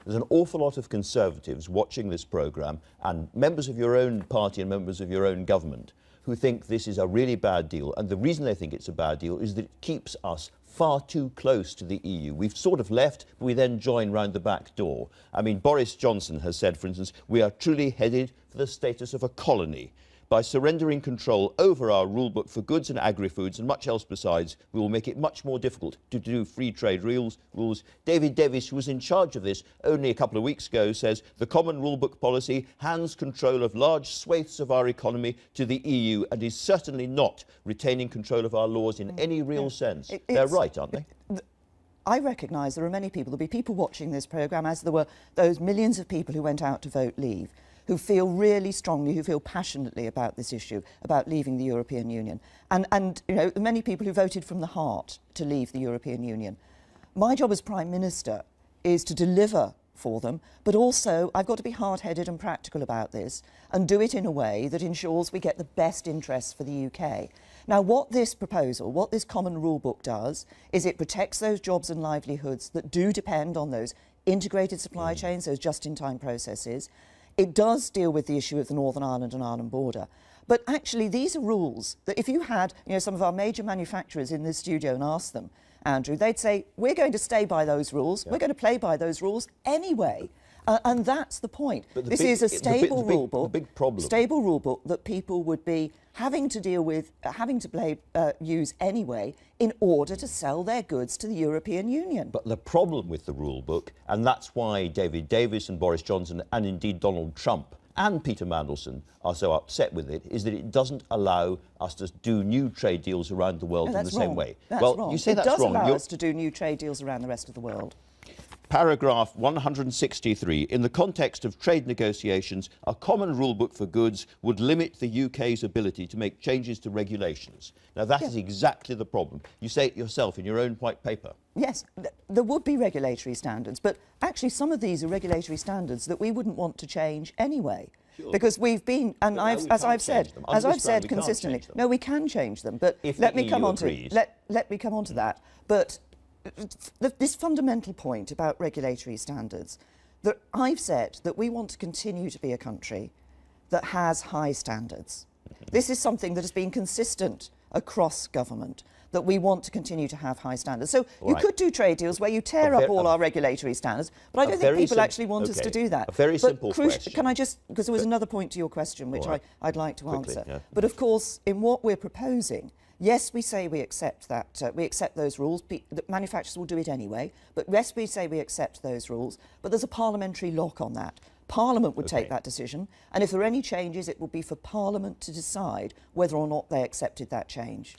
There's an awful lot of Conservatives watching this programme and members of your own party and members of your own government who think this is a really bad deal. And the reason they think it's a bad deal is that it keeps us far too close to the EU. We've sort of left, but we then join round the back door. I mean, Boris Johnson has said, for instance, we are truly headed for the status of a colony. By surrendering control over our rulebook for goods and agri-foods and much else besides, we will make it much more difficult to do free trade rules. David Davis, who was in charge of this only a couple of weeks ago, says the common rulebook policy hands control of large swathes of our economy to the EU and is certainly not retaining control of our laws in any real sense. They're right, aren't they? I recognise there are many people, there'll be people watching this programme, as there were those millions of people who went out to vote leave, who feel really strongly, who feel passionately about this issue, about leaving the European Union. And you know, many people who voted from the heart to leave the European Union. My job as Prime Minister is to deliver for them, but also I've got to be hard-headed and practical about this and do it in a way that ensures we get the best interests for the UK. Now, what this proposal, what this common rule book does, is it protects those jobs and livelihoods that do depend on those integrated supply chains, those just-in-time processes. It does deal with the issue of the Northern Ireland and Ireland border. But actually, these are rules that if you had, you know, some of our major manufacturers in this studio and asked them, Andrew, they'd say, we're going to stay by those rules, we're going to play by those rules anyway. And that's the point. This is a stable rule book, stable rule book that people would be having to deal with, having to use anyway in order to sell their goods to the European Union. But the problem with the rule book, and that's why David Davis and Boris Johnson and indeed Donald Trump and Peter Mandelson are so upset with it, is that it doesn't allow us to do new trade deals around the world in the same way. That's wrong. You say that's wrong. It does allow us to do new trade deals around the rest of the world. Paragraph 163. In the context of trade negotiations, a common rule book for goods would limit the UK's ability to make changes to regulations. Now, that is exactly the problem. You say it yourself in your own white paper. Yes, there would be regulatory standards, but actually some of these are regulatory standards that we wouldn't want to change anyway. Sure. Because we've been, and as I've said consistently, no, we can change them. But let me come on to that. But this fundamental point about regulatory standards, that I've said that we want to continue to be a country that has high standards. This is something that has been consistent across government, that we want to continue to have high standards. So you could do trade deals where you tear up all our regulatory standards, but I don't think people actually want us to do that. A very simple question. Can I just, because there was another point to your question which I'd like to answer. Yeah. But of course, in what we're proposing, yes, we say we accept that, we accept those rules. The manufacturers will do it anyway. But yes, we say we accept those rules. But there's a parliamentary lock on that. Parliament would take that decision. And if there are any changes, it will be for Parliament to decide whether or not they accepted that change.